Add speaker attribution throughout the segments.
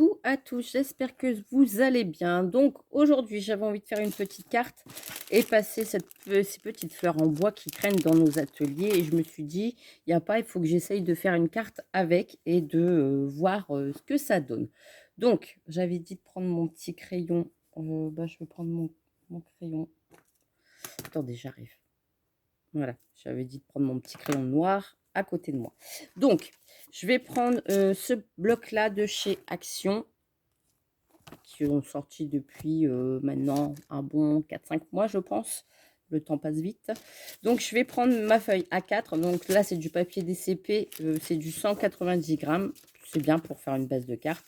Speaker 1: Coucou à tous, j'espère que vous allez bien. Donc aujourd'hui j'avais envie de faire une petite carte et passer ces petites fleurs en bois qui traînent dans nos ateliers. Et je me suis dit, il n'y a pas, il faut que j'essaye de faire une carte avec et de voir ce que ça donne. Donc j'avais dit de prendre mon petit crayon. Je vais prendre mon crayon. Attendez, j'arrive. Voilà, j'avais dit de prendre mon petit crayon noir à côté de moi. Donc, je vais prendre ce bloc-là de chez Action, qui ont sorti depuis maintenant un bon 4-5 mois, je pense. Le temps passe vite. Donc, je vais prendre ma feuille A4. Donc là, c'est du papier DCP, c'est du 190 grammes. C'est bien pour faire une base de carte.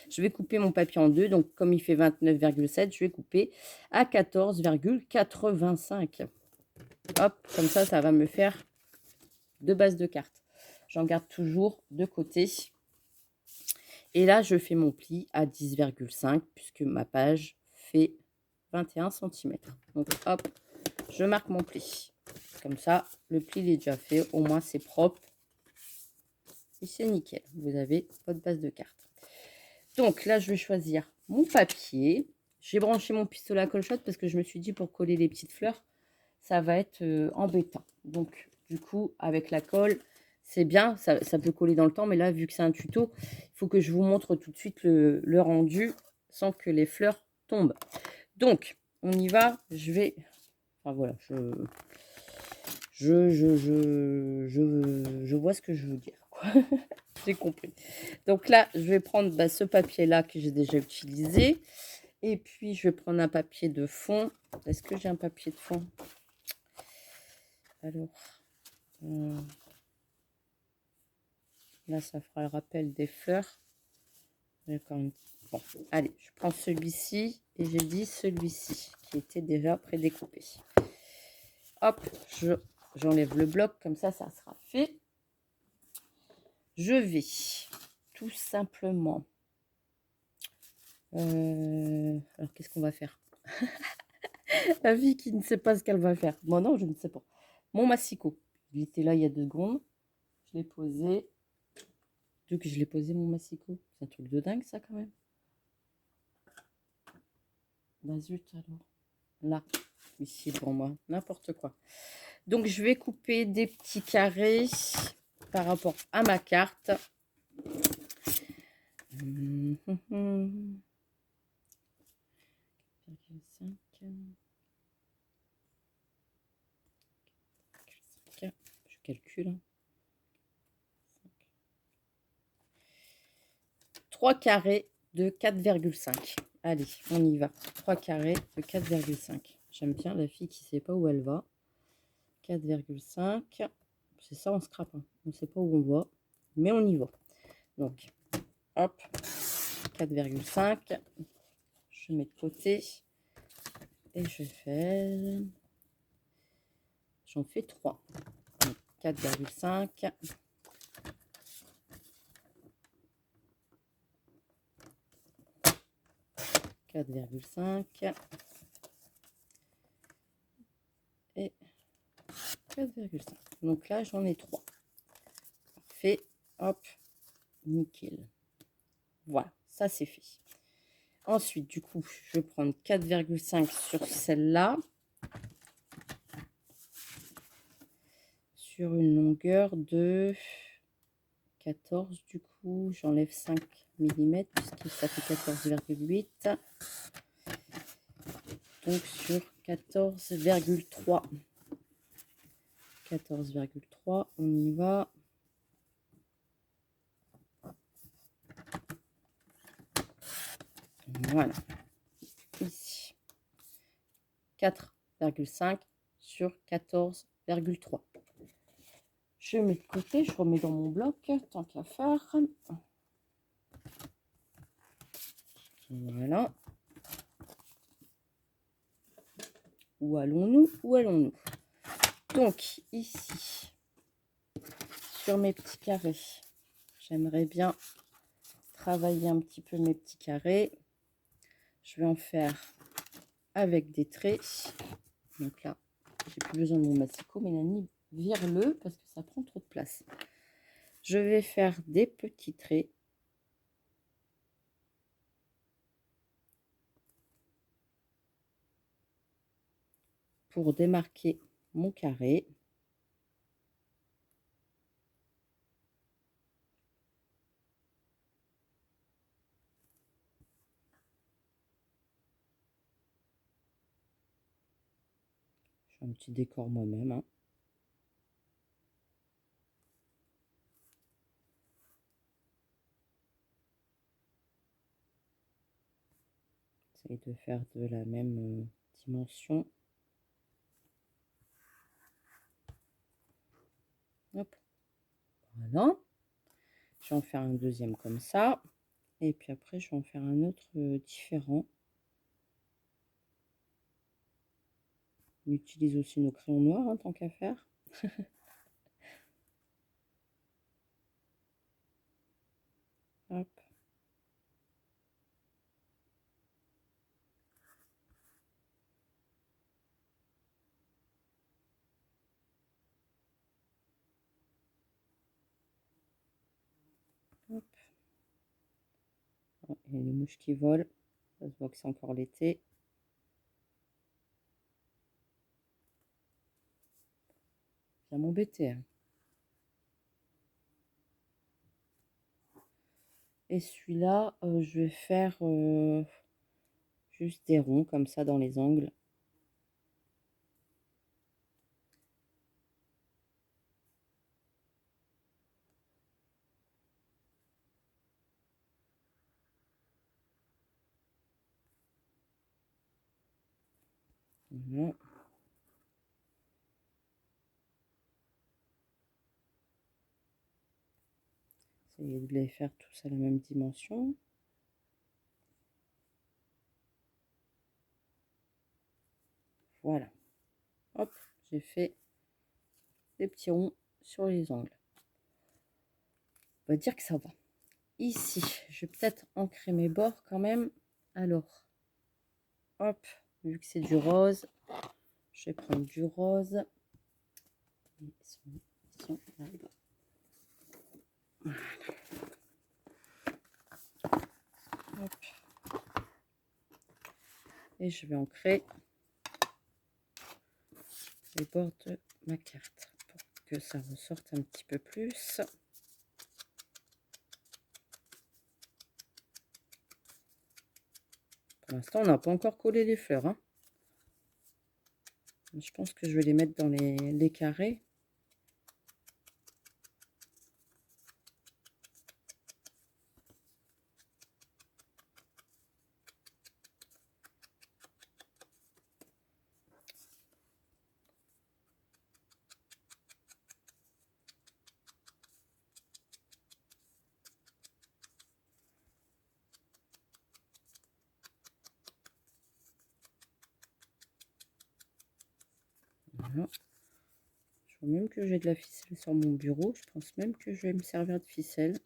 Speaker 1: Je vais couper mon papier en deux. Donc, comme il fait 29,7, je vais couper à 14,85. Hop, comme ça va me faire deux bases de cartes. J'en garde toujours de côté. Et là, je fais mon pli à 10,5 puisque ma page fait 21 cm. Donc, hop, je marque mon pli. Comme ça, le pli il est déjà fait. Au moins, c'est propre. Et c'est nickel. Vous avez votre base de cartes. Donc, là, je vais choisir mon papier. J'ai branché mon pistolet à colle-shot parce que je me suis dit pour coller les petites fleurs, ça va être embêtant. Donc, du coup, avec la colle, c'est bien, ça peut coller dans le temps, mais là, vu que c'est un tuto, il faut que je vous montre tout de suite le rendu sans que les fleurs tombent. Donc, on y va, je vais... Enfin, voilà, je vois ce que je veux dire. J'ai compris. Donc là, je vais prendre ce papier-là que j'ai déjà utilisé. Et puis, je vais prendre un papier de fond. Est-ce que j'ai un papier de fond? Alors, là, ça fera le rappel des fleurs. Bon, allez, je prends celui-ci et j'ai dit celui-ci qui était déjà prédécoupé. Hop, j'enlève le bloc, comme ça sera fait. Je vais tout simplement... alors, qu'est-ce qu'on va faire? La fille qui ne sait pas ce qu'elle va faire. Moi, non, je ne sais pas. Mon massicot. Il était là il y a 2 secondes. Je l'ai posé. Donc, je l'ai posé, mon massicot. C'est un truc de dingue, ça, quand même. Bah, zut, alors. Là, ici, pour moi. N'importe quoi. Donc, je vais couper des petits carrés par rapport à ma carte. Je calcule. 3 carrés de 4,5. Allez, on y va. 3 carrés de 4,5. J'aime bien la fille qui ne sait pas où elle va. 4,5. C'est ça, on scrape. Hein. On ne sait pas où on va, mais on y va. Donc, hop, 4,5. Je mets de côté. Et je fais... J'en fais 3. 4,5. Et 4,5. Donc là, j'en ai 3. Parfait. Hop. Nickel. Voilà, ça c'est fait. Ensuite, du coup, je vais prendre 4,5 sur celle-là. Sur une longueur de 14, du coup, j'enlève 5 mm, puisque ça fait 14,8. Donc, sur 14,3. 14,3, on y va. Voilà. Ici. 4,5 sur 14,3. Je mets de côté, je remets dans mon bloc, tant qu'à faire. Voilà. Où allons-nous? Où allons-nous? Donc, ici, sur mes petits carrés, j'aimerais bien travailler un petit peu mes petits carrés. Je vais en faire avec des traits. Donc là, j'ai plus besoin de mon massicot. Mélanie, vire-le parce que ça prend trop de place. Je vais faire des petits traits. pour démarquer mon carré. Je fais un petit décor moi-même, hein. J'essaie de faire de la même dimension. Hop, voilà. Je vais en faire un deuxième comme ça. Et puis après, je vais en faire un autre différent. On utilise aussi nos crayons noirs, hein, tant qu'à faire. Hop. Hop. Oh, il y a les mouches qui volent. Ça se voit que c'est encore l'été. Ça m'embêtait, hein. Et celui-là, je vais faire juste des ronds comme ça dans les angles. Voilà. Essayez de les faire tous à la même dimension. Voilà. Hop, j'ai fait des petits ronds sur les angles. On va dire que ça va. Ici, je vais peut-être ancrer mes bords quand même. Alors, hop, vu que c'est du rose, je vais prendre du rose. Voilà. Hop. Et je vais ancrer les bords de ma carte pour que ça ressorte un petit peu plus. Pour l'instant, on n'a pas encore collé les fleurs, hein. Je pense que je vais les mettre dans les carrés. Voilà. Je vois même que j'ai de la ficelle sur mon bureau. Je pense même que je vais me servir de ficelle.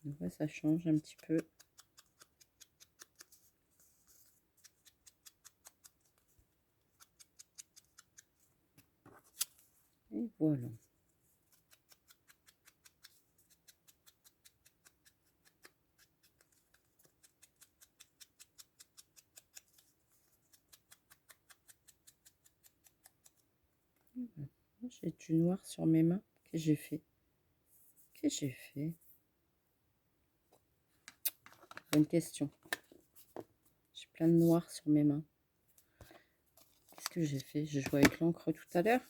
Speaker 1: Ouais, ça change un petit peu. Et voilà. J'ai du noir sur mes mains. Qu'est-ce que j'ai fait? Qu'est-ce que j'ai fait? Bonne question. J'ai plein de noir sur mes mains. Qu'est-ce que j'ai fait? J'ai joué avec l'encre tout à l'heure.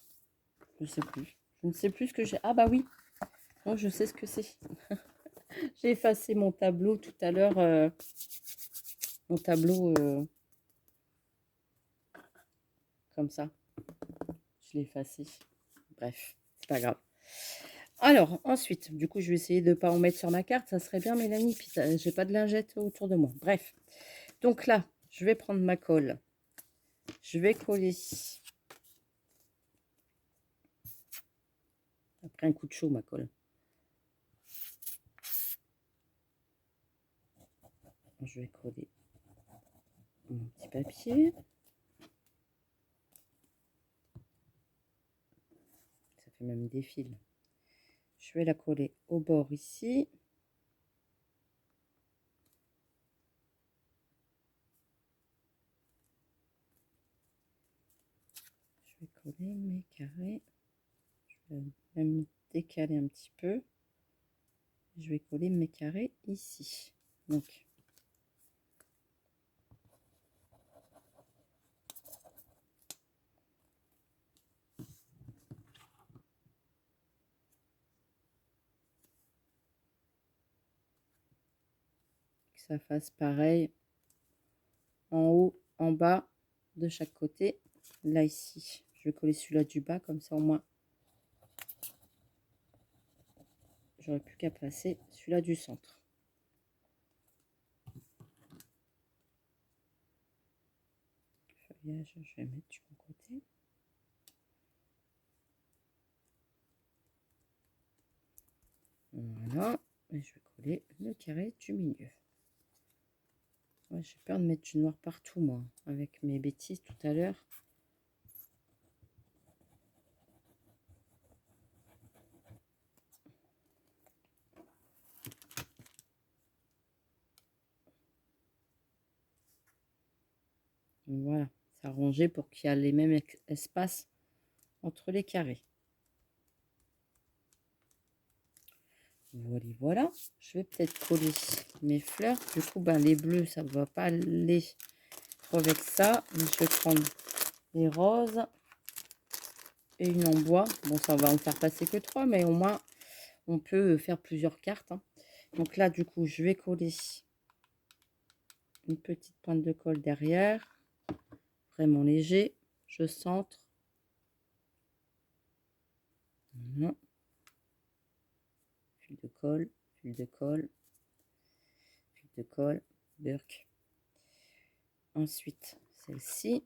Speaker 1: Je ne sais plus. Je ne sais plus ce que j'ai. Ah bah oui. Non, je sais ce que c'est. J'ai effacé mon tableau tout à l'heure. Mon tableau comme ça. Je l'ai effacé. Bref, c'est pas grave. Alors, ensuite, du coup, je vais essayer de ne pas en mettre sur ma carte. Ça serait bien, Mélanie. Puis, j'ai pas de lingette autour de moi. Bref. Donc là, je vais prendre ma colle. Je vais coller. Après un coup de chaud, ma colle. Je vais coller mon petit papier. Ça fait même des fils. Je vais la coller au bord ici. coller mes carrés. Je vais même décaler un petit peu. Je vais coller mes carrés ici. Donc, que ça fasse pareil en haut, en bas, de chaque côté. Là, ici, je vais coller celui-là du bas, comme ça au moins, j'aurais plus qu'à placer celui-là du centre. Feuillage, je vais mettre du bon côté. Voilà, et je vais coller le carré du milieu. Ouais, j'ai peur de mettre du noir partout, moi, avec mes bêtises tout à l'heure. Voilà, c'est arrangé pour qu'il y ait les mêmes espaces entre les carrés. Voilà, voilà. Je vais peut-être coller mes fleurs. Du coup, ben, les bleus, ça ne va pas aller trop avec ça. Mais je vais prendre les roses et une en bois. Bon, ça va en faire passer que 3, mais au moins, on peut faire plusieurs cartes. Hein. Donc là, du coup, je vais coller une petite pointe de colle derrière. Vraiment léger. Je centre. Voilà. Fil de colle, fil de colle, fil de colle, burk. Ensuite, celle-ci.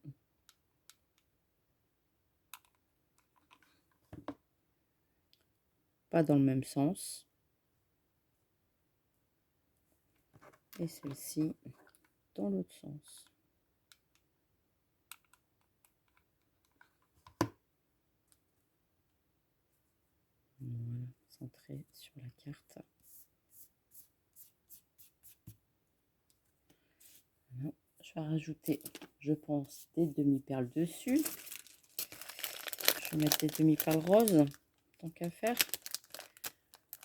Speaker 1: Pas dans le même sens. Et celle-ci dans l'autre sens. Voilà, centré sur la carte. Voilà. Je vais rajouter, je pense, des demi-perles dessus. Je vais mettre des demi-perles roses, tant qu'à faire.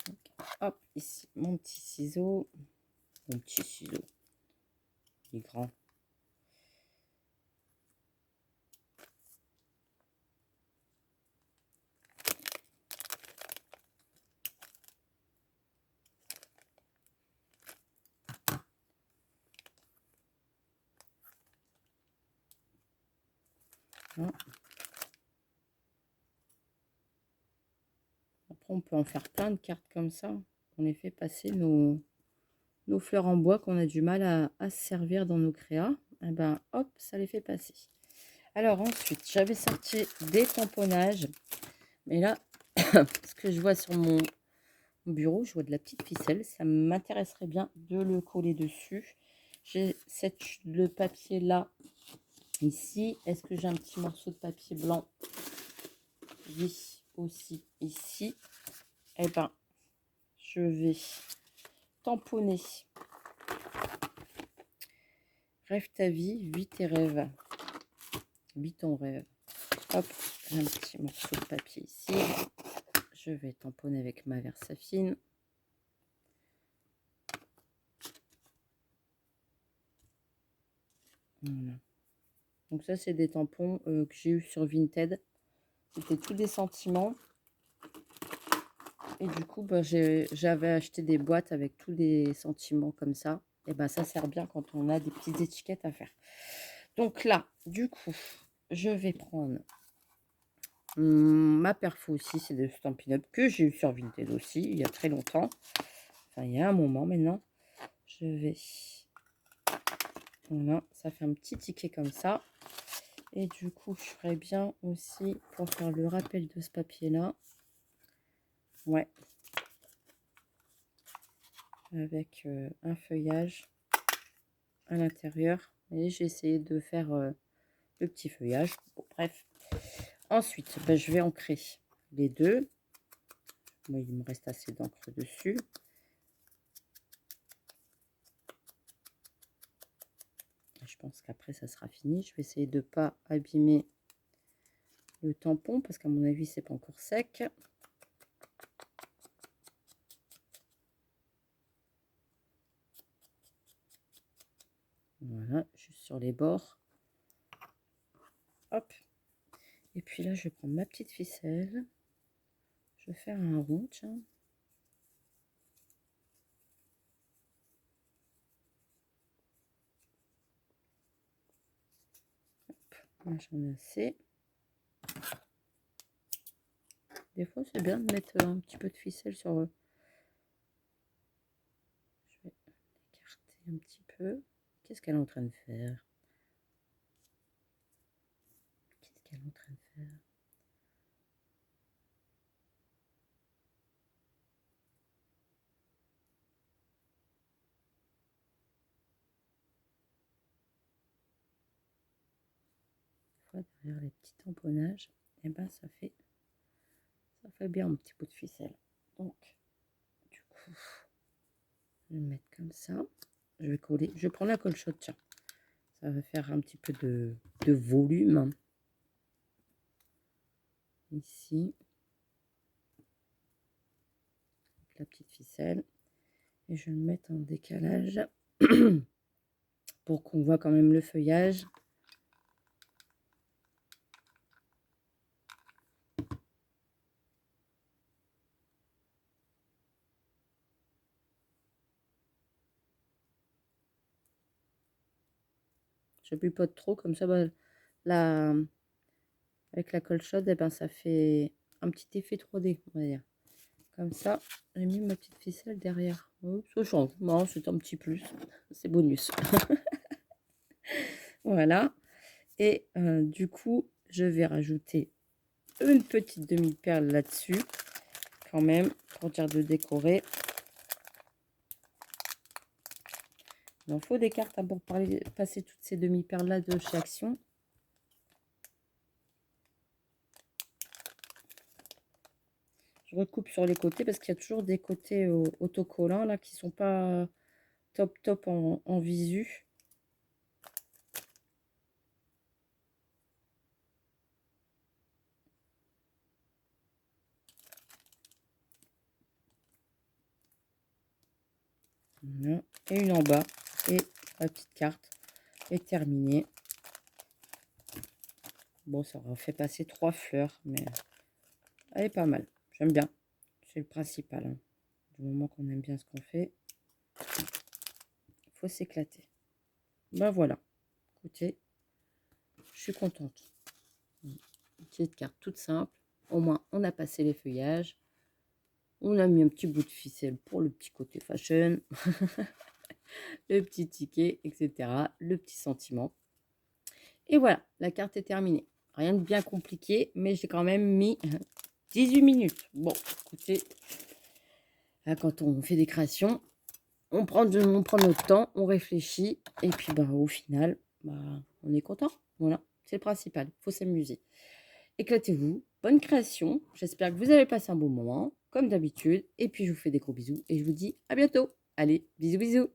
Speaker 1: Donc, hop, ici, mon petit ciseau. Mon petit ciseau. Il est grand. Voilà. Après, on peut en faire plein de cartes comme ça. On les fait passer nos fleurs en bois qu'on a du mal à se servir dans nos créas. Et ben, hop, ça les fait passer. Alors ensuite, j'avais sorti des tamponnages. Mais là, ce que je vois sur mon bureau, je vois de la petite ficelle. Ça m'intéresserait bien de le coller dessus. J'ai le papier là, ici. Est-ce que j'ai un petit morceau de papier blanc? Oui, aussi ici. Eh ben, je vais tamponner. Rêve ta vie, vis tes rêves. Vis ton rêve. Hop, j'ai un petit morceau de papier ici. Je vais tamponner avec ma Versafine. Voilà. Donc ça, c'est des tampons que j'ai eu sur Vinted. C'était tous des sentiments. Et du coup, bah, j'avais acheté des boîtes avec tous les sentiments comme ça. Et ben ça sert bien quand on a des petites étiquettes à faire. Donc là, du coup, je vais prendre ma perfo aussi. C'est de Stampin' Up que j'ai eu sur Vinted aussi, il y a très longtemps. Enfin, il y a un moment maintenant. Je vais... Voilà, ça fait un petit ticket comme ça. Et du coup, je ferais bien aussi pour faire le rappel de ce papier-là. Ouais. Avec un feuillage à l'intérieur. Et j'ai essayé de faire le petit feuillage. Bon, bref. Ensuite, ben, je vais ancrer les deux. Moi, il me reste assez d'encre dessus. Je pense qu'après, ça sera fini. Je vais essayer de ne pas abîmer le tampon, parce qu'à mon avis, c'est pas encore sec. Voilà, juste sur les bords. Hop. Et puis là, je vais prendre ma petite ficelle. Je vais faire un rond, tiens. Hop, là, j'en ai assez. Des fois, c'est bien de mettre un petit peu de ficelle sur eux. Je vais écarter un petit peu. Qu'est-ce qu'elle est en train de faire? Qu'est-ce qu'elle est en train de faire? Des fois, derrière les petits tamponnages, et ben ça fait bien un petit bout de ficelle. Donc, du coup, je vais le mettre comme ça. Je vais coller. Je vais prendre la colle chaude, tiens. Ça va faire un petit peu de volume. Ici. La petite ficelle. Et je vais le mettre en décalage pour qu'on voit quand même le feuillage. Je pipote trop, comme ça, bah, avec la colle chaude, et ben, ça fait un petit effet 3D, on va dire. Comme ça, j'ai mis ma petite ficelle derrière. Oh, ça change, non, c'est un petit plus, c'est bonus. Voilà. Et du coup, je vais rajouter une petite demi-perle là-dessus, quand même, pour dire de décorer. Il en faut des cartes hein, pour passer toutes ces demi-perles là de chez Action. Je recoupe sur les côtés parce qu'il y a toujours des côtés autocollants là qui sont pas top en visu. Voilà. Et une en bas. Et la petite carte est terminée. Bon, ça aura fait passer 3 fleurs, mais elle est pas mal. J'aime bien. C'est le principal. Hein. Du moment qu'on aime bien ce qu'on fait, il faut s'éclater. Ben voilà. Écoutez, je suis contente. Une petite carte toute simple. Au moins, on a passé les feuillages. On a mis un petit bout de ficelle pour le petit côté fashion. Le petit ticket, etc. Le petit sentiment. Et voilà, la carte est terminée. Rien de bien compliqué, mais j'ai quand même mis 18 minutes. Bon, écoutez, là, quand on fait des créations, on prend notre temps, on réfléchit, et puis bah, au final, bah, on est content. Voilà, c'est le principal, il faut s'amuser. Éclatez-vous, bonne création. J'espère que vous avez passé un bon moment, comme d'habitude. Et puis, je vous fais des gros bisous, et je vous dis à bientôt. Allez, bisous, bisous.